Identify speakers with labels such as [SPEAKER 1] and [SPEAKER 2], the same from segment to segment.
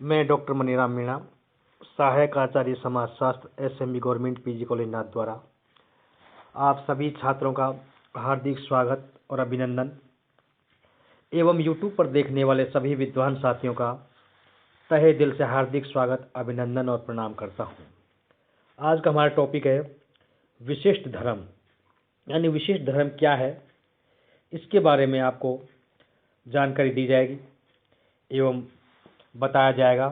[SPEAKER 1] मैं डॉक्टर मनीराम मीणा, सहायक आचार्य समाजशास्त्र, एसएमबी गवर्नमेंट पीजी कॉलेज नाथ द्वारा आप सभी छात्रों का हार्दिक स्वागत और अभिनंदन एवं यूट्यूब पर देखने वाले सभी विद्वान साथियों का तहे दिल से हार्दिक स्वागत, अभिनंदन और प्रणाम करता हूँ। आज का हमारा टॉपिक है विशिष्ट धर्म, यानी विशिष्ट धर्म क्या है, इसके बारे में आपको जानकारी दी जाएगी एवं बताया जाएगा।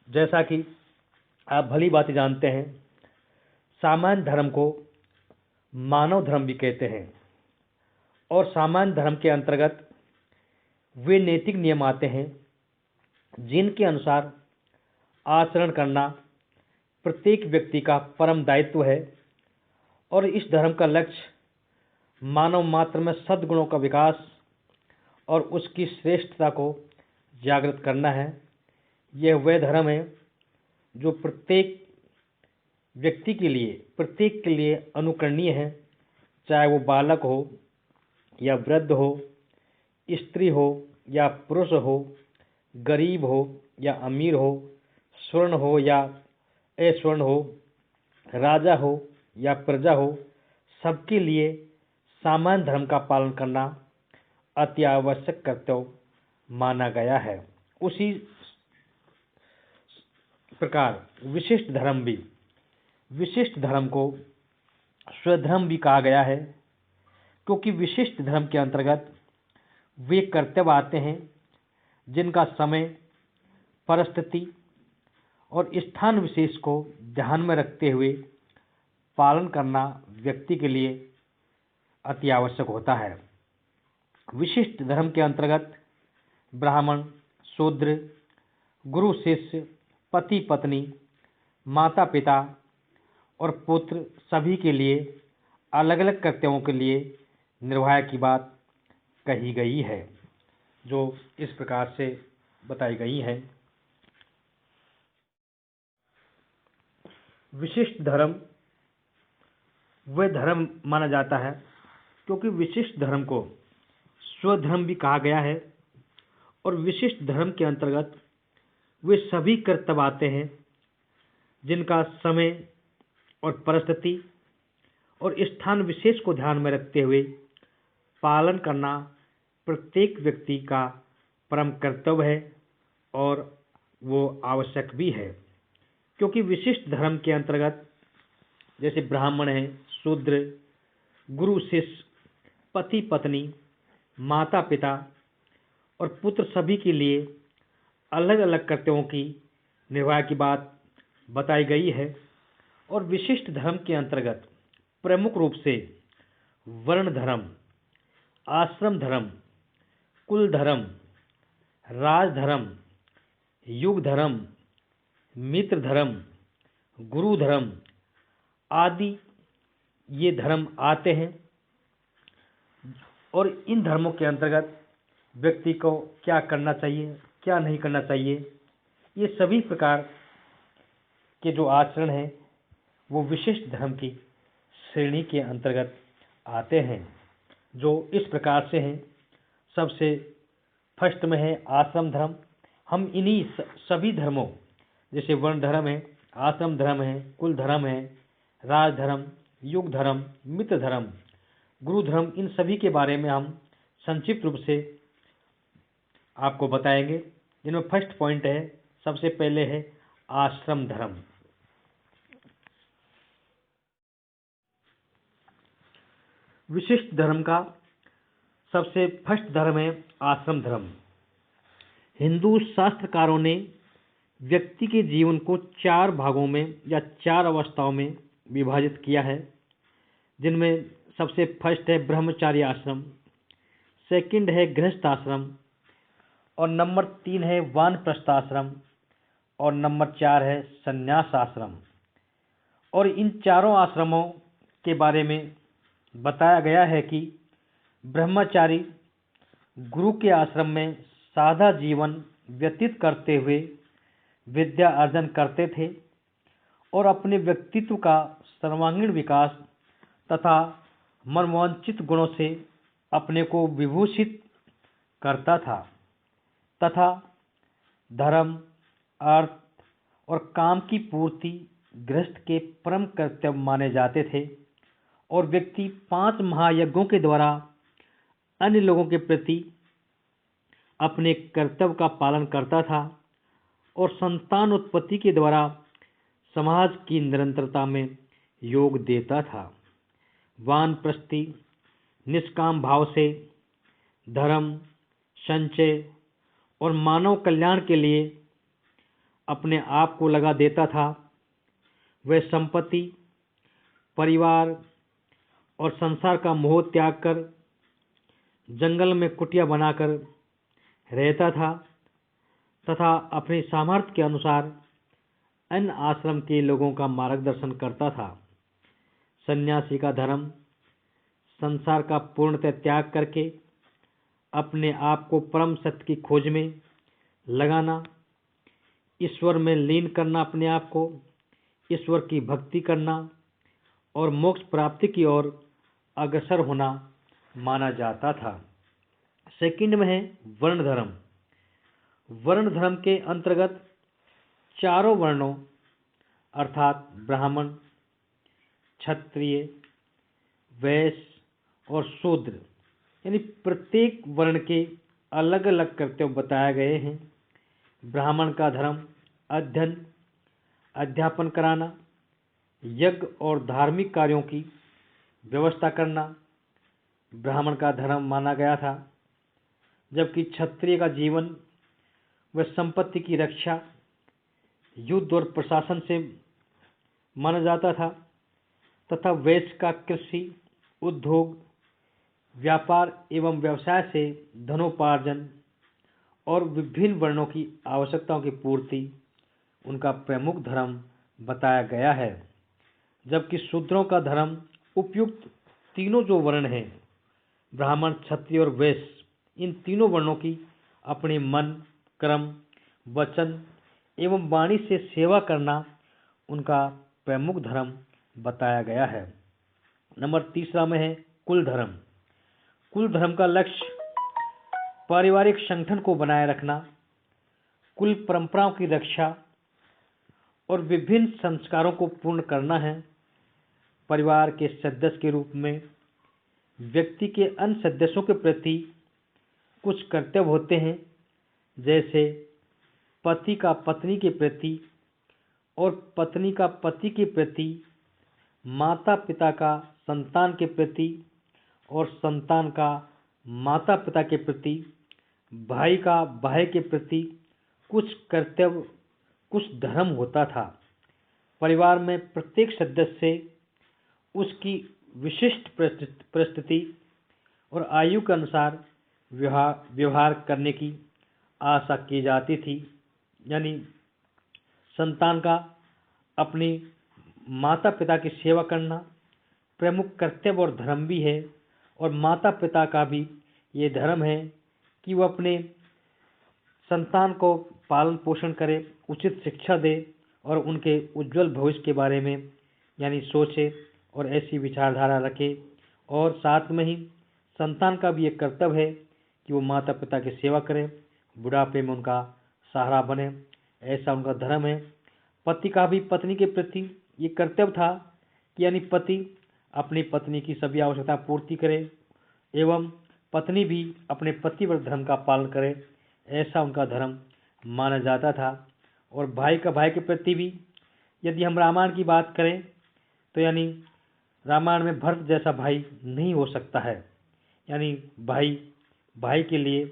[SPEAKER 1] जैसा कि आप भली बात जानते हैं, सामान्य धर्म को मानव धर्म भी कहते हैं और सामान्य धर्म के अंतर्गत वे नैतिक नियम आते हैं जिनके अनुसार आचरण करना प्रत्येक व्यक्ति का परम दायित्व है और इस धर्म का लक्ष्य मानव मात्र में सद्गुणों का विकास और उसकी श्रेष्ठता को जागृत करना है। यह वह धर्म है जो प्रत्येक व्यक्ति के लिए अनुकरणीय है, चाहे वो बालक हो या वृद्ध हो, स्त्री हो या पुरुष हो, गरीब हो या अमीर हो, स्वर्ण हो या अस्वर्ण हो, राजा हो या प्रजा हो, सबके लिए सामान्य धर्म का पालन करना अति आवश्यक कर्तव्य माना गया है। उसी प्रकार विशिष्ट धर्म को स्वधर्म भी कहा गया है, क्योंकि विशिष्ट धर्म के अंतर्गत वे कर्तव्य आते हैं जिनका समय, परिस्थिति और स्थान विशेष को ध्यान में रखते हुए पालन करना व्यक्ति के लिए अति आवश्यक होता है। विशिष्ट धर्म के अंतर्गत ब्राह्मण, शूद्र, गुरु शिष्य, पति पत्नी, माता पिता और पुत्र सभी के लिए अलग अलग कर्तव्यों के लिए निर्वाह की बात कही गई है, जो इस प्रकार से बताई गई है। विशिष्ट धर्म वह धर्म माना जाता है क्योंकि विशिष्ट धर्म को स्वधर्म भी कहा गया है और विशिष्ट धर्म के अंतर्गत वे सभी कर्तव्य आते हैं जिनका समय और परिस्थिति और स्थान विशेष को ध्यान में रखते हुए पालन करना प्रत्येक व्यक्ति का परम कर्तव्य है और वो आवश्यक भी है। क्योंकि विशिष्ट धर्म के अंतर्गत जैसे ब्राह्मण है, शूद्र, गुरु शिष्य, पति पत्नी, माता पिता और पुत्र सभी के लिए अलग अलग कर्तव्यों की निर्वाह की बात बताई गई है और विशिष्ट धर्म के अंतर्गत प्रमुख रूप से वर्ण धर्म, आश्रम धर्म, कुल धर्म, राज धर्म, युग धर्म, मित्र धर्म, गुरु धर्म आदि ये धर्म आते हैं और इन धर्मों के अंतर्गत व्यक्ति को क्या करना चाहिए, क्या नहीं करना चाहिए, ये सभी प्रकार के जो आचरण हैं वो विशिष्ट धर्म की श्रेणी के अंतर्गत आते हैं, जो इस प्रकार से हैं। सबसे फर्स्ट में है आश्रम धर्म। हम इन्हीं सभी धर्मों जैसे वर्ण धर्म है, आश्रम धर्म है, कुल धर्म है, राज धर्म, युग धर्म, मित्र धर्म, गुरु धर्म, इन सभी के बारे में हम संक्षिप्त रूप से आपको बताएंगे, जिनमें फर्स्ट पॉइंट है, सबसे पहले है आश्रम धर्म। विशिष्ट धर्म का सबसे फर्स्ट धर्म है आश्रम धर्म। हिंदू शास्त्रकारों ने व्यक्ति के जीवन को 4 भागों में या 4 अवस्थाओं में विभाजित किया है, जिनमें सबसे फर्स्ट है ब्रह्मचार्य आश्रम, सेकंड है गृहस्थ आश्रम और नंबर 3 है वानप्रस्थ आश्रम और नंबर 4 है संन्यास आश्रम। और इन चारों आश्रमों के बारे में बताया गया है कि ब्रह्मचारी गुरु के आश्रम में सादा जीवन व्यतीत करते हुए विद्या अर्जन करते थे और अपने व्यक्तित्व का सर्वांगीण विकास तथा मनोवांछित गुणों से अपने को विभूषित करता था तथा धर्म, अर्थ और काम की पूर्ति गृहस्थ के परम कर्तव्य माने जाते थे और व्यक्ति 5 महायज्ञों के द्वारा अन्य लोगों के प्रति अपने कर्तव्य का पालन करता था और संतान उत्पत्ति के द्वारा समाज की निरंतरता में योग देता था। वानप्रस्थी निष्काम भाव से धर्म, संचय और मानव कल्याण के लिए अपने आप को लगा देता था। वह संपत्ति, परिवार और संसार का मोह त्याग कर जंगल में कुटिया बनाकर रहता था तथा अपने सामर्थ्य के अनुसार अन्य आश्रम के लोगों का मार्गदर्शन करता था। सन्यासी का धर्म संसार का पूर्णतः त्याग करके अपने आप को परम सत्य की खोज में लगाना, ईश्वर में लीन करना, अपने आप को ईश्वर की भक्ति करना और मोक्ष प्राप्ति की ओर अग्रसर होना माना जाता था। सेकंड में है वर्ण धर्म। वर्ण धर्म के अंतर्गत चारों वर्णों अर्थात ब्राह्मण, क्षत्रिय, वैश्य और शूद्र यानी प्रत्येक वर्ण के अलग अलग कर्तव्य बताए गए हैं। ब्राह्मण का धर्म अध्ययन, अध्यापन कराना, यज्ञ और धार्मिक कार्यों की व्यवस्था करना ब्राह्मण का धर्म माना गया था, जबकि क्षत्रिय का जीवन व संपत्ति की रक्षा, युद्ध और प्रशासन से माना जाता था तथा वैश्य का कृषि, उद्योग, व्यापार एवं व्यवसाय से धनोपार्जन और विभिन्न वर्णों की आवश्यकताओं की पूर्ति उनका प्रमुख धर्म बताया गया है। जबकि शूद्रों का धर्म उपयुक्त तीनों जो वर्ण हैं ब्राह्मण, क्षत्रिय और वैश्य, इन तीनों वर्णों की अपने मन, कर्म, वचन एवं वाणी से सेवा करना उनका प्रमुख धर्म बताया गया है। नंबर तीसरा में है कुल धर्म। कुल धर्म का लक्ष्य पारिवारिक संगठन को बनाए रखना, कुल परंपराओं की रक्षा और विभिन्न संस्कारों को पूर्ण करना है। परिवार के सदस्य के रूप में व्यक्ति के अन्य सदस्यों के प्रति कुछ कर्तव्य होते हैं, जैसे पति का पत्नी के प्रति और पत्नी का पति के प्रति, माता पिता का संतान के प्रति और संतान का माता पिता के प्रति, भाई का भाई के प्रति कुछ कर्तव्य, कुछ धर्म होता था। परिवार में प्रत्येक सदस्य से उसकी विशिष्ट परिस्थिति और आयु के अनुसार व्यवहार करने की आशा की जाती थी। यानी संतान का अपने माता पिता की सेवा करना प्रमुख कर्तव्य और धर्म भी है, और माता पिता का भी ये धर्म है कि वह अपने संतान को पालन पोषण करे, उचित शिक्षा दे और उनके उज्जवल भविष्य के बारे में यानी सोचे और ऐसी विचारधारा रखे। और साथ में ही संतान का भी एक कर्तव्य है कि वो माता पिता की सेवा करे, बुढ़ापे में उनका सहारा बने, ऐसा उनका धर्म है। पति का भी पत्नी के प्रति ये कर्तव्य था कि यानी पति अपनी पत्नी की सभी आवश्यकता पूर्ति करे एवं पत्नी भी अपने पतिव्रत धर्म का पालन करे, ऐसा उनका धर्म माना जाता था। और भाई का भाई के प्रति भी, यदि हम रामायण की बात करें तो यानी रामायण में भरत जैसा भाई नहीं हो सकता है। यानी भाई भाई के लिए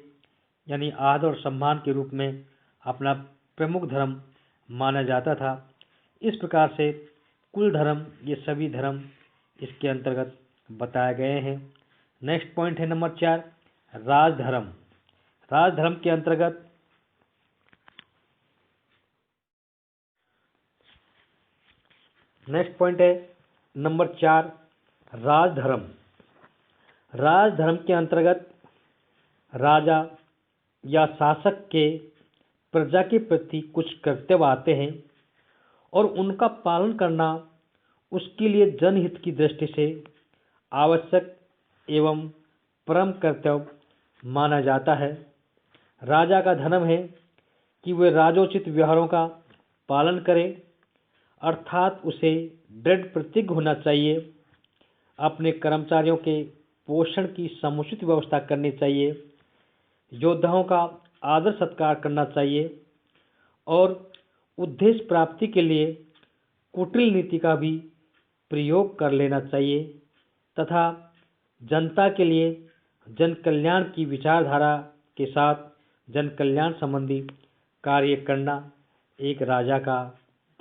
[SPEAKER 1] यानी आदर और सम्मान के रूप में अपना प्रमुख धर्म माना जाता था। इस प्रकार से कुल धर्म, ये सभी धर्म इसके अंतर्गत बताए गए हैं। नेक्स्ट पॉइंट है नंबर 4, राजधर्म। राजधर्म के अंतर्गत नेक्स्ट पॉइंट है नंबर 4, राजधर्म। राजधर्म के अंतर्गत राजा या शासक के प्रजा के प्रति कुछ कर्तव्य आते हैं और उनका पालन करना उसके लिए जनहित की दृष्टि से आवश्यक एवं परम कर्तव्य माना जाता है। राजा का धर्म है कि वे राजोचित व्यवहारों का पालन करे, अर्थात उसे दृढ़ प्रतिज्ञ होना चाहिए, अपने कर्मचारियों के पोषण की समुचित व्यवस्था करनी चाहिए, योद्धाओं का आदर सत्कार करना चाहिए और उद्देश्य प्राप्ति के लिए कुटिल नीति का भी प्रयोग कर लेना चाहिए तथा जनता के लिए जन कल्याण की विचारधारा के साथ जन कल्याण संबंधी कार्य करना एक राजा का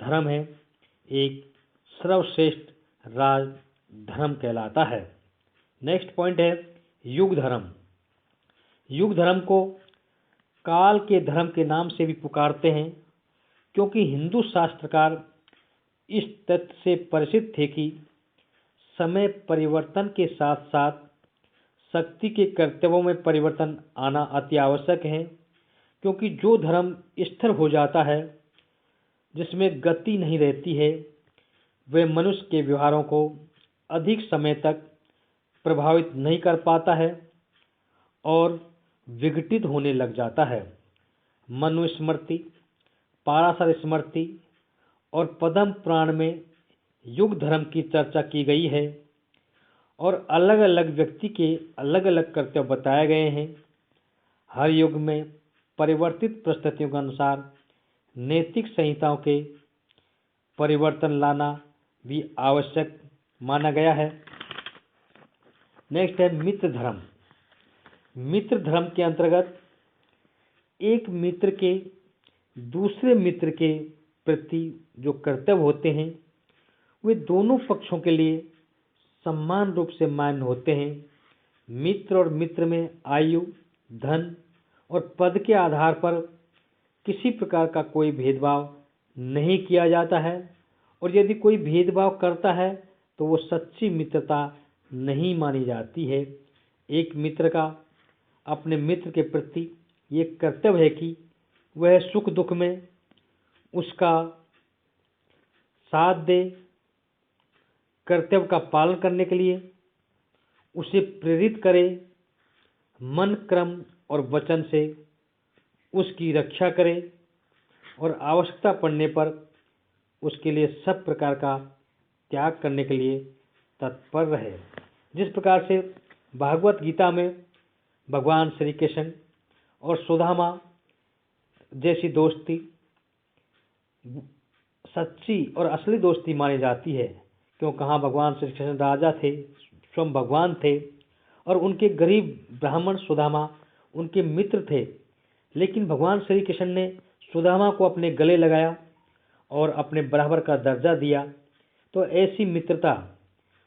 [SPEAKER 1] धर्म है, एक सर्वश्रेष्ठ राज धर्म कहलाता है। नेक्स्ट पॉइंट है युग धर्म। युग धर्म को काल के धर्म के नाम से भी पुकारते हैं, क्योंकि हिंदू शास्त्रकार इस तथ्य से परिचित थे कि समय परिवर्तन के साथ साथ शक्ति के कर्तव्यों में परिवर्तन आना अति आवश्यक है, क्योंकि जो धर्म स्थिर हो जाता है, जिसमें गति नहीं रहती है, वह मनुष्य के व्यवहारों को अधिक समय तक प्रभावित नहीं कर पाता है और विघटित होने लग जाता है। मनुस्मृति, पाराशर स्मृति और पद्म पुराण में युग धर्म की चर्चा की गई है और अलग अलग व्यक्ति के अलग अलग कर्तव्य बताए गए हैं। हर युग में परिवर्तित परिस्थितियों के अनुसार नैतिक संहिताओं के परिवर्तन लाना भी आवश्यक माना गया है। नेक्स्ट है मित्र धर्म। मित्र धर्म के अंतर्गत एक मित्र के दूसरे मित्र के प्रति जो कर्तव्य होते हैं, वे दोनों पक्षों के लिए समान रूप से मान्य होते हैं। मित्र और मित्र में आयु, धन और पद के आधार पर किसी प्रकार का कोई भेदभाव नहीं किया जाता है और यदि कोई भेदभाव करता है तो वो सच्ची मित्रता नहीं मानी जाती है। एक मित्र का अपने मित्र के प्रति ये कर्तव्य है कि वह सुख दुख में उसका साथ दे, कर्तव्य का पालन करने के लिए उसे प्रेरित करे, मन, क्रम और वचन से उसकी रक्षा करे और आवश्यकता पड़ने पर उसके लिए सब प्रकार का त्याग करने के लिए तत्पर रहे। जिस प्रकार से भागवत गीता में भगवान श्री कृष्ण और सुदामा जैसी दोस्ती सच्ची और असली दोस्ती मानी जाती है, क्यों कहाँ भगवान श्री कृष्ण राजा थे, स्वयं भगवान थे और उनके गरीब ब्राह्मण सुदामा उनके मित्र थे, लेकिन भगवान श्री कृष्ण ने सुदामा को अपने गले लगाया और अपने बराबर का दर्जा दिया। तो ऐसी मित्रता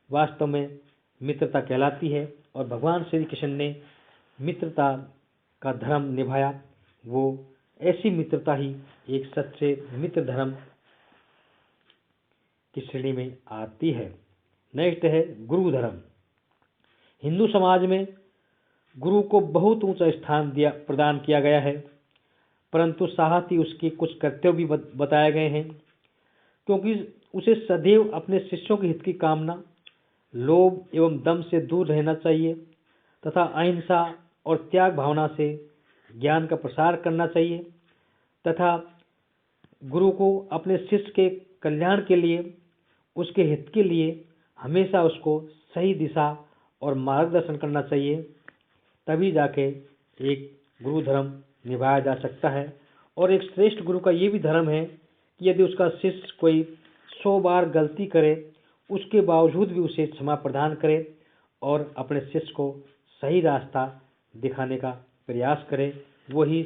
[SPEAKER 1] वास्तव में मित्रता कहलाती है और भगवान श्री कृष्ण ने मित्रता का धर्म निभाया। वो ऐसी मित्रता ही एक सच्चे मित्र धर्म की श्रेणी में आती है। नेक्स्ट है गुरु धर्म। हिंदू समाज में गुरु को बहुत ऊंचा स्थान प्रदान किया गया है, परंतु साथ ही उसके कुछ कर्तव्य भी बताए गए हैं, क्योंकि उसे सदैव अपने शिष्यों के हित की कामना, लोभ एवं दम से दूर रहना चाहिए तथा अहिंसा और त्याग भावना से ज्ञान का प्रसार करना चाहिए तथा गुरु को अपने शिष्य के कल्याण के लिए, उसके हित के लिए हमेशा उसको सही दिशा और मार्गदर्शन करना चाहिए। तभी जाके एक गुरु धर्म निभाया जा सकता है। और एक श्रेष्ठ गुरु का ये भी धर्म है कि यदि उसका शिष्य कोई 100 बार गलती करे, उसके बावजूद भी उसे क्षमा प्रदान करे और अपने शिष्य को सही रास्ता दिखाने का प्रयास करे, वही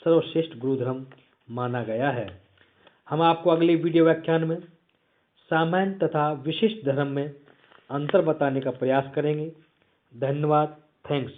[SPEAKER 1] सर्वश्रेष्ठ गुरु धर्म माना गया है। हम आपको अगले वीडियो व्याख्यान में सामान्य तथा विशिष्ट धर्म में अंतर बताने का प्रयास करेंगे। धन्यवाद। थैंक्स।